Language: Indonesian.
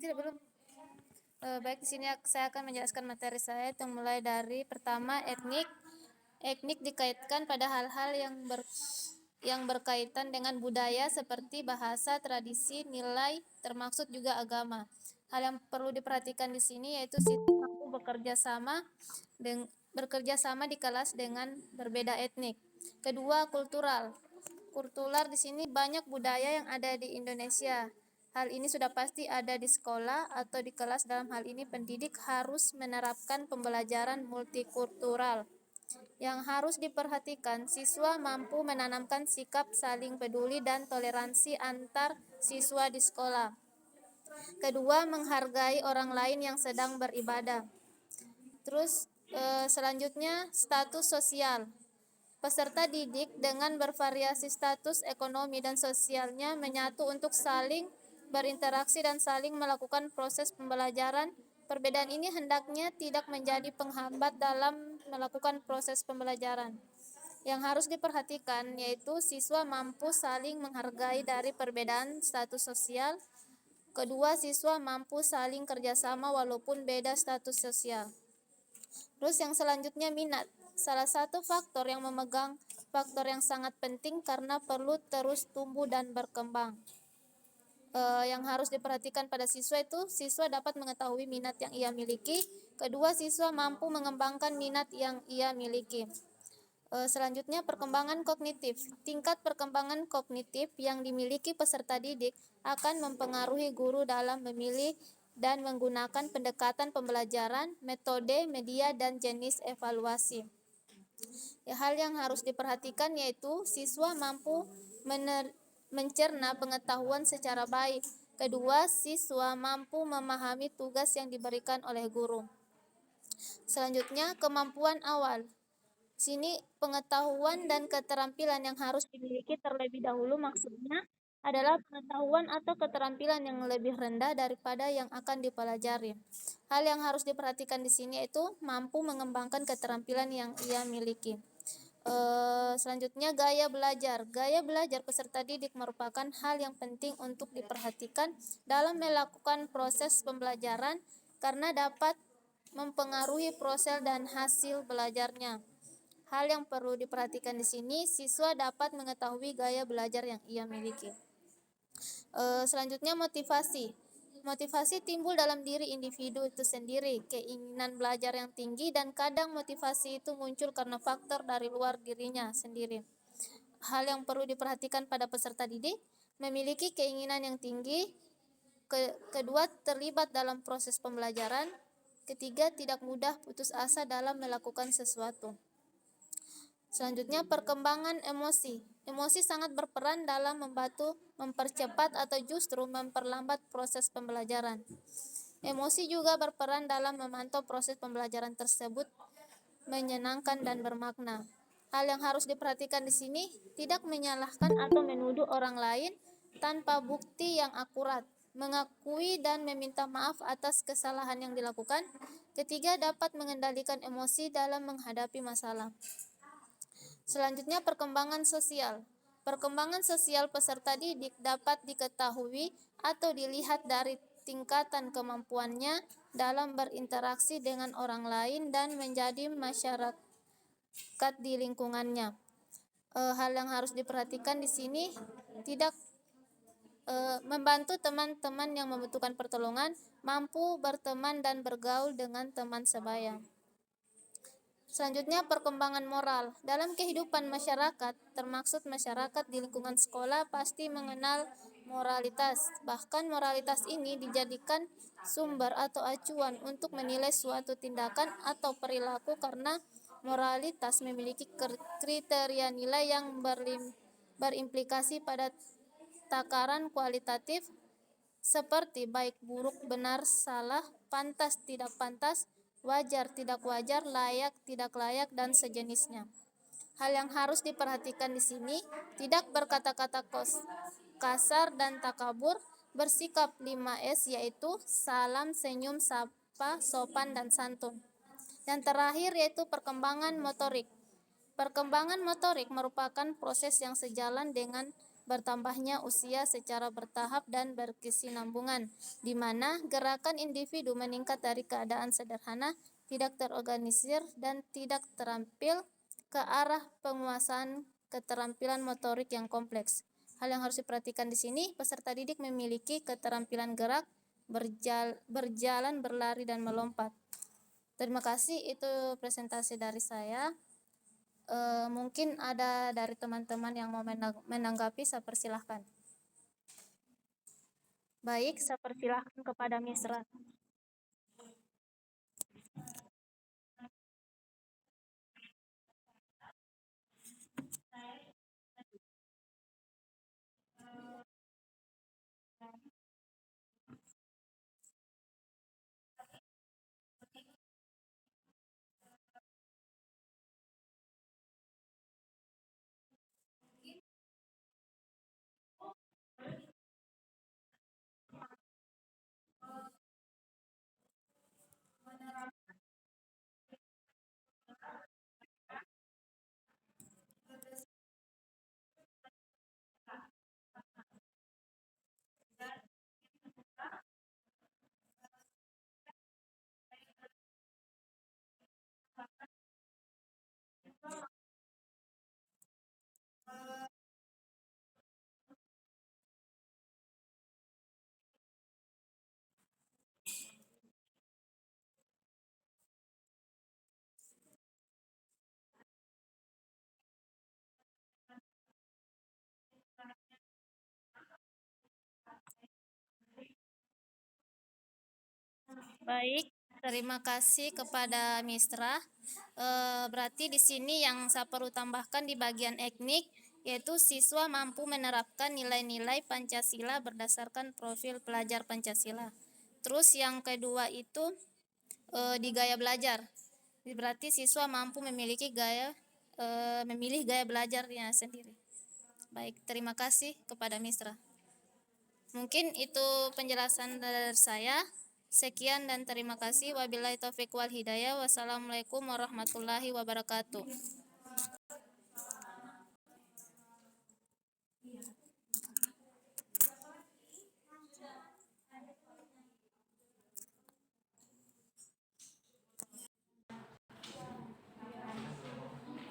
Tidak, belum. Baik, di sini saya akan menjelaskan materi saya itu mulai dari pertama etnik. Etnik dikaitkan pada hal-hal yang berkaitan dengan budaya seperti bahasa, tradisi, nilai, termasuk juga agama. Hal yang perlu diperhatikan di sini yaitu siswa mampu bekerja sama di kelas dengan berbeda etnik. Kedua, kultural. Kultural di sini banyak budaya yang ada di Indonesia. Hal ini sudah pasti ada di sekolah atau di kelas. Dalam hal ini pendidik harus menerapkan pembelajaran multikultural. Yang harus diperhatikan, siswa mampu menanamkan sikap saling peduli dan toleransi antar siswa di sekolah. Kedua, menghargai orang lain yang sedang beribadah. Terus selanjutnya, status sosial. Peserta didik dengan bervariasi status ekonomi dan sosialnya menyatu untuk saling berinteraksi dan saling melakukan proses pembelajaran. Perbedaan ini hendaknya tidak menjadi penghambat dalam melakukan proses pembelajaran. Yang harus diperhatikan yaitu siswa mampu saling menghargai dari perbedaan status sosial. Kedua, siswa mampu saling kerjasama walaupun beda status sosial. Terus yang selanjutnya, minat. Salah satu faktor yang faktor yang sangat penting karena perlu terus tumbuh dan berkembang. Yang harus diperhatikan pada siswa itu, siswa dapat mengetahui minat yang ia miliki. Kedua, siswa mampu mengembangkan minat yang ia miliki. Selanjutnya, perkembangan kognitif. Tingkat perkembangan kognitif yang dimiliki peserta didik akan mempengaruhi guru dalam memilih dan menggunakan pendekatan pembelajaran, metode, media, dan jenis evaluasi. Hal yang harus diperhatikan yaitu siswa mampu mencerna pengetahuan secara baik. Kedua, siswa mampu memahami tugas yang diberikan oleh guru. Selanjutnya, kemampuan awal. Sini pengetahuan dan keterampilan yang harus dimiliki terlebih dahulu, maksudnya adalah pengetahuan atau keterampilan yang lebih rendah daripada yang akan dipelajari. Hal yang harus diperhatikan di sini yaitu mampu mengembangkan keterampilan yang ia miliki. Selanjutnya, gaya belajar. Gaya belajar peserta didik merupakan hal yang penting untuk diperhatikan dalam melakukan proses pembelajaran karena dapat mempengaruhi proses dan hasil belajarnya. Hal yang perlu diperhatikan di sini, siswa dapat mengetahui gaya belajar yang ia miliki. Selanjutnya, motivasi. Motivasi timbul dalam diri individu itu sendiri, keinginan belajar yang tinggi, dan kadang motivasi itu muncul karena faktor dari luar dirinya sendiri. Hal yang perlu diperhatikan pada peserta didik, memiliki keinginan yang tinggi. Kedua, terlibat dalam proses pembelajaran. Ketiga, tidak mudah putus asa dalam melakukan sesuatu. Selanjutnya, perkembangan emosi. Emosi sangat berperan dalam membantu mempercepat atau justru memperlambat proses pembelajaran. Emosi juga berperan dalam memantau proses pembelajaran tersebut menyenangkan dan bermakna. Hal yang harus diperhatikan di sini, tidak menyalahkan atau menuduh orang lain tanpa bukti yang akurat, mengakui dan meminta maaf atas kesalahan yang dilakukan. Ketiga, dapat mengendalikan emosi dalam menghadapi masalah. Selanjutnya, perkembangan sosial. Perkembangan sosial peserta didik dapat diketahui atau dilihat dari tingkatan kemampuannya dalam berinteraksi dengan orang lain dan menjadi masyarakat di lingkungannya. Hal yang harus diperhatikan di sini, tidak membantu teman-teman yang membutuhkan pertolongan, mampu berteman dan bergaul dengan teman sebaya. Selanjutnya, perkembangan moral. Dalam kehidupan masyarakat, termaksud masyarakat di lingkungan sekolah, pasti mengenal moralitas. Bahkan moralitas ini dijadikan sumber atau acuan untuk menilai suatu tindakan atau perilaku karena moralitas memiliki kriteria nilai yang berimplikasi pada takaran kualitatif seperti baik, buruk, benar, salah, pantas, tidak pantas, wajar, tidak wajar, layak, tidak layak, dan sejenisnya. Hal yang harus diperhatikan di sini, tidak berkata-kata kasar dan takabur, bersikap 5S yaitu salam, senyum, sapa, sopan, dan santun. Yang terakhir yaitu perkembangan motorik. Perkembangan motorik merupakan proses yang sejalan dengan bertambahnya usia secara bertahap dan berkesinambungan, di mana gerakan individu meningkat dari keadaan sederhana, tidak terorganisir, dan tidak terampil ke arah penguasaan keterampilan motorik yang kompleks. Hal yang harus diperhatikan di sini, peserta didik memiliki keterampilan gerak, berjalan, berlari, dan melompat. Terima kasih, itu presentasi dari saya. Mungkin ada dari teman-teman yang mau menanggapi, saya persilahkan. Baik, saya persilahkan kepada Misra. Baik, terima kasih kepada Misra. Berarti di sini yang saya perlu tambahkan di bagian etnik, yaitu siswa mampu menerapkan nilai-nilai Pancasila berdasarkan profil pelajar Pancasila. Terus yang kedua itu di gaya belajar. Berarti siswa mampu memilih gaya belajarnya sendiri. Baik, terima kasih kepada Misra. Mungkin itu penjelasan dari saya. Sekian dan terima kasih. Wabillahi taufiq wal hidayah. Wassalamualaikum warahmatullahi wabarakatuh.